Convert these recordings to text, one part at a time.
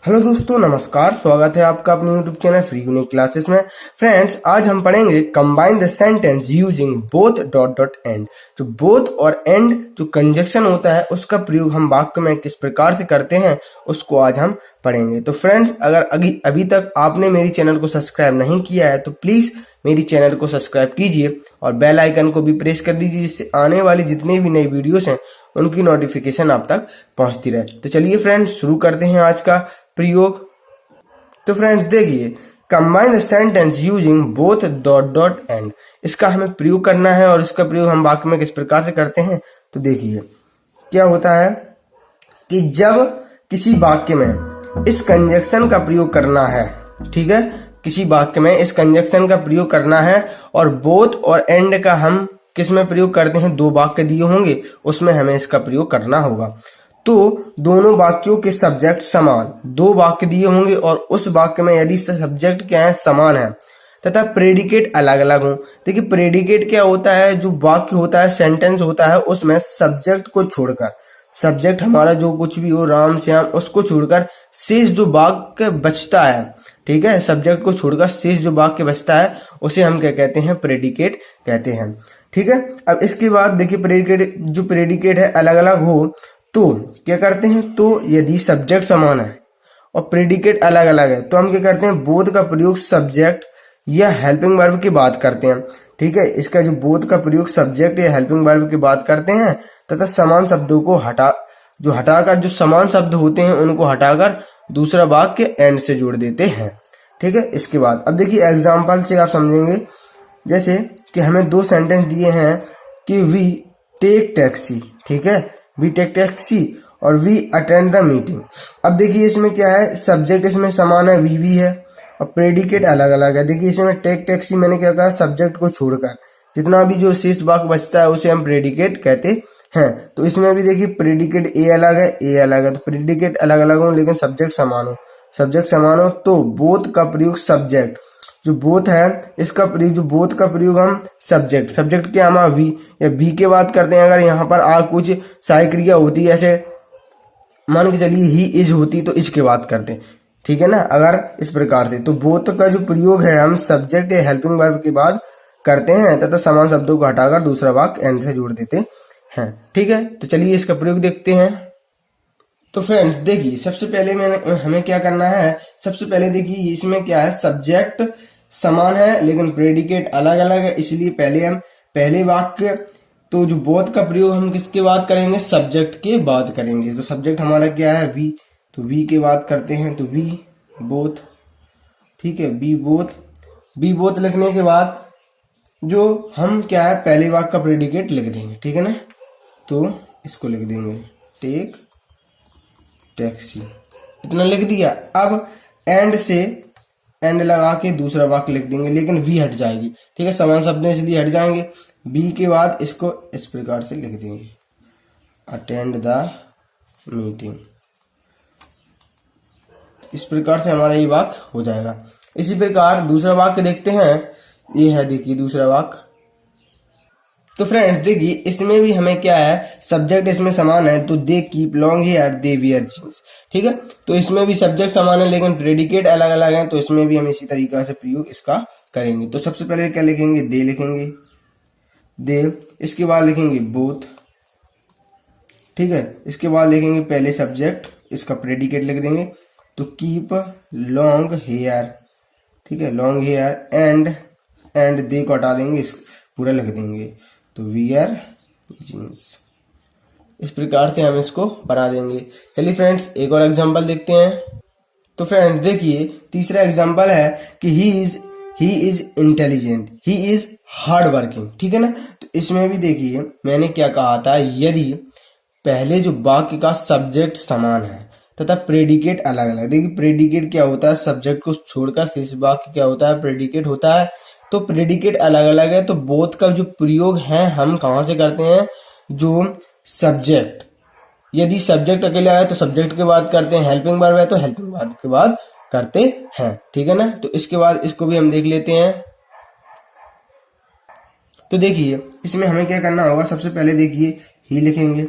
Hello दोस्तों, नमस्कार। स्वागत है आपका अपने YouTube channel free unique classes में। फ्रेंड्स, आज हम पढ़ेंगे combine the sentence using both dot dot and. जो बोथ और एंड जो कंजक्शन होता है उसका प्रयोग हम वाक्य में किस प्रकार से करते हैं उसको आज हम पढ़ेंगे। तो फ्रेंड्स, अगर अभी तक आपने मेरी चैनल को सब्सक्राइब नहीं किया है तो प्लीज मेरी चैनल को सब्सक्राइब कीजिए और बेल आइकन को भी प्रेस कर दीजिए, जिससे आने वाली जितनी भी नई वीडियोस हैं उनकी नोटिफिकेशन आप तक पहुंचती रहे। तो चलिए फ्रेंड्स, शुरू करते हैं आज का प्रयोग। तो फ्रेंड्स देखिए, combine the sentence using both dot dot and, इसका हमें प्रयोग करना है और इसका प्रयोग हम वाक्य में किस प्रकार से करते हैं। तो देखिए क्या होता है कि जब किसी वाक्य में इस कंजक्शन का प्रयोग करना है, ठीक है, किसी वाक्य में इस कंजक्शन का प्रयोग करना है और बोथ और एंड का हम किस में प्रयोग करते हैं, दो वाक्य दिए होंगे उसमें हमें इसका प्रयोग करना होगा। तो दोनों वाक्यों के सब्जेक्ट समान, दो वाक्य दिए होंगे और उस वाक्य में यदि सब्जेक्ट क्या है, समान है तथा प्रेडिकेट अलग अलग हो। देखिए प्रेडिकेट क्या होता है, जो वाक्य होता है, सेंटेंस होता है, उसमें सब्जेक्ट को छोड़कर, सब्जेक्ट हमारा जो कुछ भी हो, राम श्याम, उसको छोड़कर शेष जो वाक्य बचता है, ठीक है, सब्जेक्ट को छोड़कर शेष जो वाक्य बचता है उसे हम क्या कहते हैं, प्रेडिकेट कहते हैं। ठीक है, अब इसके बाद देखिए प्रेडिकेट, जो प्रेडिकेट है अलग अलग हो तो क्या करते हैं, तो यदि सब्जेक्ट समान है और प्रेडिकेट अलग अलग है तो हम क्या करते हैं, बोथ का प्रयोग सब्जेक्ट या हेल्पिंग वर्ब की बात करते हैं। ठीक है, इसका जो बोथ का प्रयोग सब्जेक्ट या हेल्पिंग वर्ब की बात करते हैं तथा समान शब्दों को हटाकर जो समान शब्द होते हैं उनको हटाकर दूसरा वाक्य एंड से जोड़ देते हैं। ठीक है, इसके बाद अब देखिए एग्जाम्पल से आप समझेंगे। जैसे कि हमें दो सेंटेंस दिए हैं कि वी टेक टैक्सी, ठीक है, वी टेक टैक्सी और वी अटेंड द मीटिंग। अब देखिए इसमें क्या है, सब्जेक्ट इसमें समान है, वी है, और प्रेडिकेट अलग अलग है। देखिए इसमें टेक टैक्सी मैंने क्या कहा, सब्जेक्ट को छोड़कर जितना भी जो शेष वाक्य बचता है उसे हम प्रेडिकेट कहते हैं। तो इसमें भी देखिए प्रेडिकेट ए अलग है, ए अलग है, तो प्रेडिकेट अलग अलग हो लेकिन सब्जेक्ट समान हो, सब्जेक्ट समान हो तो बोथ का प्रयोग सब्जेक्ट, जो बोथ है इसका प्रयोग, जो बोथ का प्रयोग हम सब्जेक्ट के हम वी या बी के बात करते हैं। अगर यहाँ पर कुछ सहायक क्रिया होती है, ऐसे मान के चलिए ही इज होती तो इज के बात करते हैं, ठीक है ना, अगर इस प्रकार से। तो बोथ का जो प्रयोग है हम सब्जेक्ट या हेल्पिंग वर्ब के बाद करते हैं तथा समान शब्दों को हटाकर दूसरा वाक्य एंड से जोड़ देते हैं। ठीक है, तो चलिए इसका प्रयोग देखते हैं। तो फ्रेंड्स देखिए, सबसे पहले हमें क्या करना है, सबसे पहले देखिए इसमें क्या है, सब्जेक्ट समान है लेकिन प्रेडिकेट अलग अलग है, इसलिए पहले वाक्य, तो जो बोथ का प्रयोग हम किसके बाद करेंगे, सब्जेक्ट के बाद करेंगे। तो सब्जेक्ट हमारा क्या है, वी, तो वी के बाद करते हैं, तो वी बोथ, ठीक है, बी बोथ लिखने के बाद जो हम क्या है, पहले वाक्य का प्रेडिकेट लिख देंगे, ठीक है ना, तो इसको लिख देंगे टेक टैक्सी, इतना लिख दिया। अब एंड से एंड लगा के दूसरा वाक्य लिख देंगे, लेकिन वी हट जाएगी, ठीक है, समान शब्द इसलिए हट जाएंगे। बी के बाद इसको इस प्रकार से लिख देंगे, अटेंड द मीटिंग। इस प्रकार से हमारा ये वाक्य हो जाएगा। इसी प्रकार दूसरा वाक्य देखते हैं, ये है देखिए दूसरा वाक्य। तो फ्रेंड्स देखिए इसमें भी हमें क्या है, सब्जेक्ट इसमें समान है, तो they keep long hair they wear jeans, ठीक है, तो इसमें भी सब्जेक्ट समान है लेकिन प्रेडिकेट अलग अलग है, तो इसमें भी हम इसी तरीका से प्रयोग इसका करेंगे। तो सबसे पहले क्या लिखेंगे, दे लिखेंगे, दे, इसके बाद लिखेंगे बोथ, ठीक है, इसके बाद लिखेंगे पहले सब्जेक्ट, इसका प्रेडिकेट लिख देंगे, तो कीप लॉन्ग हेयर, ठीक है, लॉन्ग हेयर, एंड दे को हटा देंगे, इस पूरा लिख देंगे, तो वियर जीन्स। इस प्रकार से हम इसको बना देंगे। चलिए फ्रेंड्स एक और एग्जांपल देखते हैं। तो फ्रेंड्स देखिए तीसरा एग्जांपल है कि he is intelligent, he is hard working, ठीक है ना। तो इसमें भी देखिए मैंने क्या कहा था, यदि पहले जो वाक्य का सब्जेक्ट समान है तथा प्रेडिकेट अलग अलग, देखिए प्रेडिकेट क्या होता है, सब्जेक्ट को छोड़कर शेष वाक्य क्या होता है, प्रेडिकेट होता है, तो प्रेडिकेट अलग अलग है, तो बोथ का जो प्रयोग है हम कहां से करते हैं, जो सब्जेक्ट, यदि सब्जेक्ट अकेला है तो सब्जेक्ट के बाद करते हैं, हेल्पिंग वर्ब है तो हेल्पिंग वर्ब के बाद करते हैं, ठीक है ना। तो इसके बाद इसको भी हम देख लेते हैं। तो देखिए इसमें हमें क्या करना होगा, सबसे पहले देखिए ही लिखेंगे,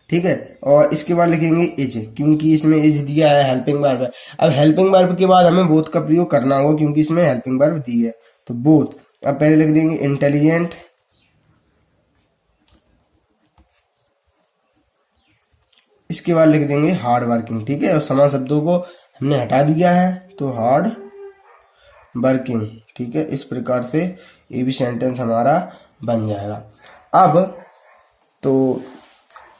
ठीक है। और इसके बाद लिखेंगे इज, क्योंकि इसमें इज दिया है, हेल्पिंग वर्ब है। अब हेल्पिंग वर्ब के बाद हमें बोथ का प्रयोग करना होगा क्योंकि इसमें हेल्पिंग वर्ब दी है, तो बोथ। अब पहले लिख देंगे इंटेलिजेंट, इसके बाद लिख देंगे हार्ड वर्किंग, ठीक है। और समान शब्दों को हमने हटा दिया है, तो हार्ड वर्किंग, ठीक है। इस प्रकार से ये भी सेंटेंस हमारा बन जाएगा। अब तो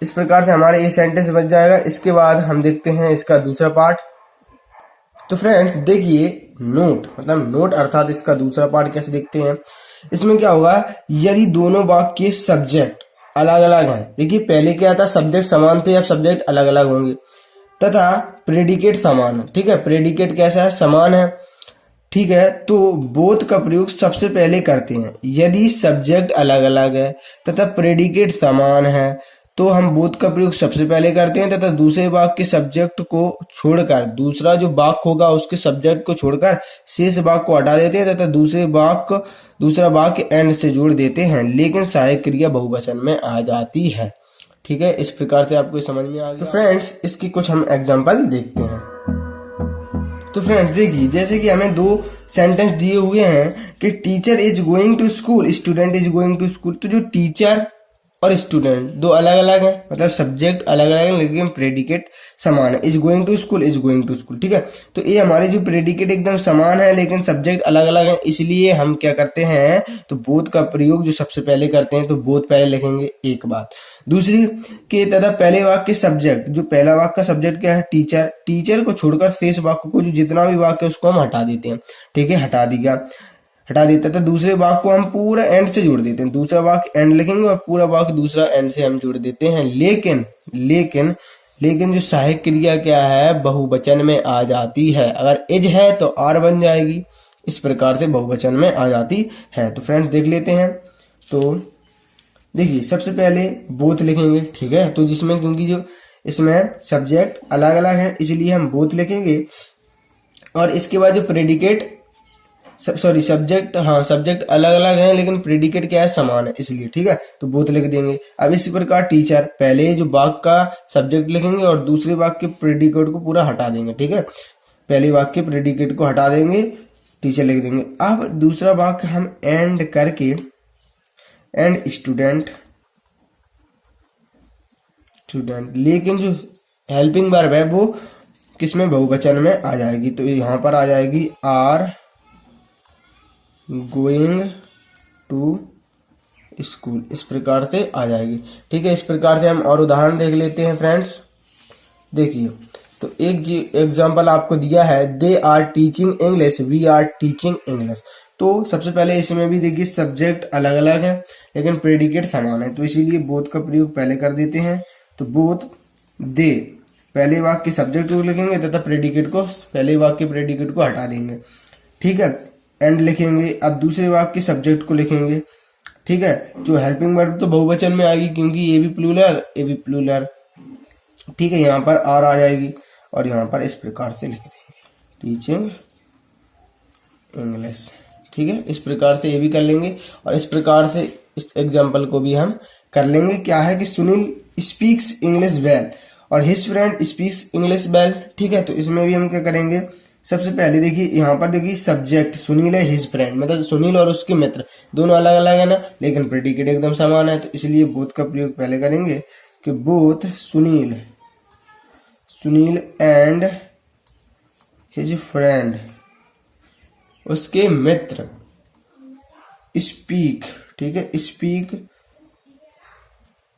इस प्रकार से हमारा ये सेंटेंस बन जाएगा। इसके बाद हम देखते हैं इसका दूसरा पार्ट। तो फ्रेंड्स देखिए, नोट मतलब नोट अर्थात इसका दूसरा पार्ट कैसे देखते हैं। इसमें क्या होगा, यदि दोनों वाक्य के सब्जेक्ट अलग अलग हैं, देखिए पहले क्या था, सब्जेक्ट समान थे, अब सब्जेक्ट अलग अलग होंगे, तथा प्रेडिकेट समान है, ठीक है। प्रेडिकेट कैसा है, समान है, ठीक है। तो बोथ का प्रयोग सबसे पहले करते हैं। यदि सब्जेक्ट अलग अलग है तथा प्रेडिकेट समान है तो हम बोथ का प्रयोग सबसे पहले करते हैं, तथा दूसरे वाक्य के सब्जेक्ट को छोड़कर, दूसरा जो वाक्य होगा उसके सब्जेक्ट को छोड़कर शेष वाक्य को हटा देते हैं, तथा दूसरा वाक्य एंड से जोड़ देते हैं, लेकिन सहायक क्रिया बहुवचन में आ जाती है, ठीक है। इस प्रकार से आपको समझ में आ गया। तो फ्रेंड्स इसकी कुछ हम एग्जाम्पल देखते हैं। तो फ्रेंड्स देखिए, जैसे कि हमें दो सेंटेंस दिए हुए हैं कि teacher is going to school, student is going to school. तो जो टीचर और स्टूडेंट दो अलग अलग हैं, मतलब सब्जेक्ट अलग अलग है लेकिन प्रेडिकेट समान है। Is going to school, is going to school, ठीक है। तो ये हमारे जो प्रेडिकेट एकदम समान है लेकिन सब्जेक्ट अलग अलग है, इसलिए हम क्या करते हैं, तो बोथ का प्रयोग जो सबसे पहले करते हैं, तो बोथ पहले लिखेंगे, एक बात। दूसरी के तथा पहले वाक्य के सब्जेक्ट, जो पहला वाक्य का सब्जेक्ट क्या है, टीचर, टीचर को छोड़कर शेष वाक्य को, जो जितना भी वाक्य है उसको हम हटा देते हैं, ठीक है, हटा देता था। दूसरे वाक्य को हम पूरा एंड से जोड़ देते हैं, दूसरा वाक्य एंड लिखेंगे और पूरा वाक्य दूसरा एंड से हम जोड़ देते हैं, लेकिन जो सहायक क्रिया क्या है, बहुवचन में आ जाती है। अगर इज है तो आर बन जाएगी, इस प्रकार से बहुवचन में आ जाती है। तो फ्रेंड्स देख लेते हैं। तो देखिए सबसे पहले बोथ लिखेंगे, ठीक है। तो जिसमें क्योंकि जो इसमें सब्जेक्ट अलग अलग है इसलिए हम बोथ लिखेंगे, और इसके बाद जो प्रेडिकेट सब्जेक्ट अलग अलग हैं लेकिन प्रेडिकेट क्या है, समान है, इसलिए, ठीक है, तो बोथ लिख देंगे। अब इसी प्रकार टीचर, पहले जो वाक्य का सब्जेक्ट लिखेंगे और दूसरे वाक्य के प्रेडिकेट को पूरा हटा देंगे, ठीक है। पहले वाक्य के प्रेडिकेट को हटा देंगे, टीचर लिख देंगे। अब दूसरा वाक्य हम एंड करके, एंड स्टूडेंट, लेकिन जो हेल्पिंग वर्ब है वो किसमें, बहुवचन में आ जाएगी। तो यहाँ पर आ जाएगी आर गोइंग टू स्कूल, इस प्रकार से आ जाएगी, ठीक है। इस प्रकार से हम और उदाहरण देख लेते हैं फ्रेंड्स। देखिए, तो एक एग्जांपल आपको दिया है, they are teaching English, we are teaching English. तो सबसे पहले इसमें भी देखिए सब्जेक्ट अलग अलग है लेकिन प्रेडिकेट समान है, तो इसीलिए बोथ का प्रयोग पहले कर देते हैं। तो बोथ, दे, पहले वाक्य के सब्जेक्ट को लिखेंगे तथा प्रेडिकेट को, पहले वाक्य के प्रेडिकेट को हटा देंगे, ठीक है, एंड लिखेंगे। अब दूसरे वाक्य के सब्जेक्ट को लिखेंगे, ठीक है। जो हेल्पिंग वर्ब तो बहुवचन में आएगी क्योंकि ये भी प्लूरल, ठीक है। यहाँ पर आर आ जाएगी और यहाँ पर इस प्रकार से लिख देंगे, टीचिंग इंग्लिश, ठीक है। इस प्रकार से ये भी कर लेंगे और इस प्रकार से इस एग्जाम्पल को भी हम कर लेंगे। क्या है कि सुनील स्पीक्स इंग्लिश वेल और his friend speaks English well, ठीक है। तो इसमें भी हम क्या करेंगे, सबसे पहले देखिए यहाँ पर देखिए सब्जेक्ट सुनील है, हिज फ्रेंड मतलब सुनील और उसके मित्र दोनों अलग अलग है ना, लेकिन प्रेडिकेट एकदम समान है, तो इसलिए बोथ का प्रयोग पहले करेंगे कि both Sunil and his friend, उसके मित्र, स्पीक, ठीक है, स्पीक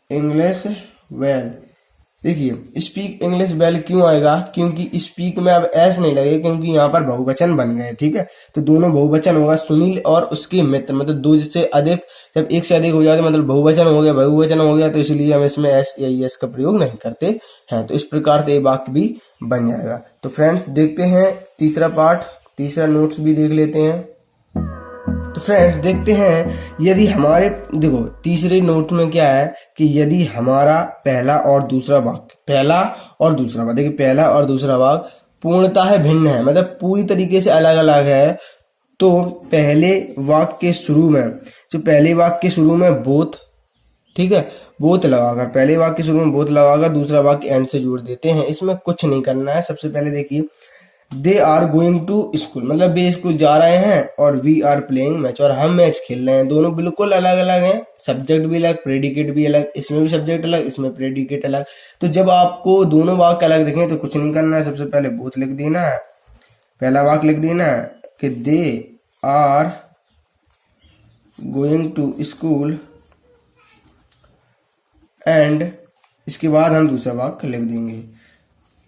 इंग्लिश वेल। देखिए स्पीक इंग्लिश वेल क्यों आएगा, क्योंकि स्पीक में अब एस नहीं लगेगा क्योंकि यहाँ पर बहुवचन बन गए, ठीक है। तो दोनों बहुवचन होगा, सुनील और उसके मित्र, मतलब दो से अधिक, जब एक से अधिक हो जाते मतलब बहुवचन हो गया, तो इसलिए हम इसमें एस या एस का प्रयोग नहीं करते हैं। तो इस प्रकार से ये वाक्य भी बन जाएगा। तो फ्रेंड्स देखते हैं तीसरा पार्ट, तीसरा नोट्स भी देख लेते हैं। तो फ्रेंड्स देखते हैं, यदि हमारे, देखो तीसरे नोट में क्या है कि यदि हमारा पहला और दूसरा वाक्य, देखिए पहला और दूसरा वाक्य पूर्णतः भिन्न है, मतलब पूरी तरीके से अलग अलग है, तो पहले वाक्य के शुरू में बोथ, ठीक है, बोथ लगाकर पहले वाक्य शुरू में बोथ लगाकर दूसरा वाक्य एंड से जोड़ देते हैं। इसमें कुछ नहीं करना है। सबसे पहले देखिए, they are going to school, मतलब वे स्कूल जा रहे हैं, और वी आर प्लेइंग मैच, और हम मैच खेल रहे हैं। दोनों बिल्कुल अलग अलग हैं, सब्जेक्ट भी अलग, प्रेडिकेट भी अलग, इसमें भी सब्जेक्ट अलग, इसमें प्रेडिकेट अलग। तो जब आपको दोनों वाक्य अलग दिखें तो कुछ नहीं करना है, सबसे पहले बोथ लिख देना है। पहला वाक्य लिख देना है कि they are going to school, and इसके बाद हम दूसरा वाक्य लिख देंगे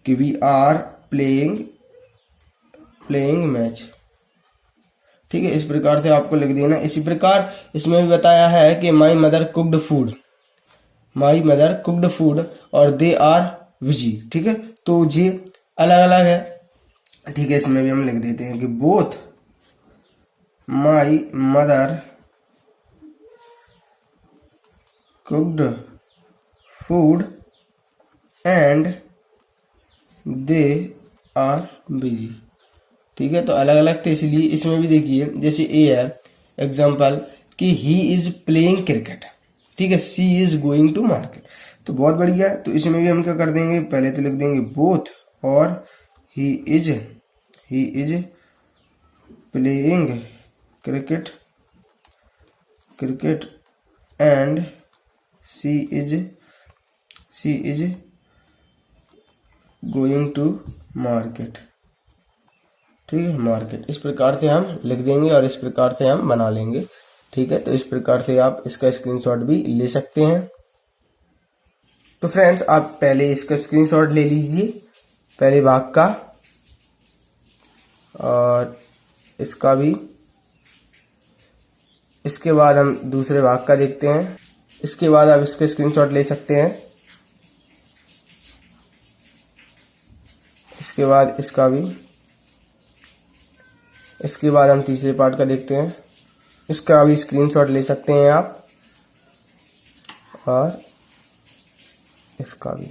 कि वी आर प्लेइंग मैच। ठीक है, इस प्रकार से आपको लिख देना। इसी प्रकार इसमें भी बताया है कि माई मदर कुक्ड फूड और दे आर बिजी। ठीक है, तो ये अलग अलग है। ठीक है, इसमें भी हम लिख देते हैं कि both my mother cooked food and they are busy. ठीक है, तो अलग अलग थे, इसलिए इसमें भी देखिए, जैसे ए है एग्जाम्पल कि ही इज प्लेइंग क्रिकेट, ठीक है, सी इज गोइंग टू मार्केट। तो बहुत बढ़िया। तो इसमें भी हम क्या कर देंगे, पहले तो लिख देंगे बोथ, और he is playing cricket and she is going to market. ठीक है, मार्केट। इस प्रकार से हम लिख देंगे और इस प्रकार से हम बना लेंगे। ठीक है, तो इस प्रकार से आप इसका स्क्रीनशॉट भी ले सकते हैं। तो फ्रेंड्स, आप पहले इसका स्क्रीनशॉट ले लीजिए, पहले भाग का और इसका भी। इसके बाद हम दूसरे भाग का देखते हैं। इसके बाद आप इसका स्क्रीनशॉट ले सकते हैं। इसके बाद इसका भी। इसके बाद हम तीसरे पार्ट का देखते हैं। इसका भी स्क्रीनशॉट ले सकते हैं आप, और इसका भी।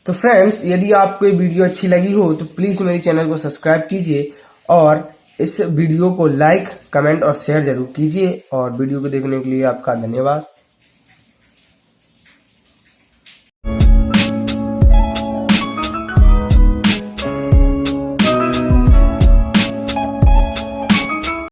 तो फ्रेंड्स, यदि आपको ये वीडियो अच्छी लगी हो तो प्लीज मेरे चैनल को सब्सक्राइब कीजिए, और इस वीडियो को लाइक, कमेंट और शेयर जरूर कीजिए। और वीडियो को देखने के लिए आपका धन्यवाद।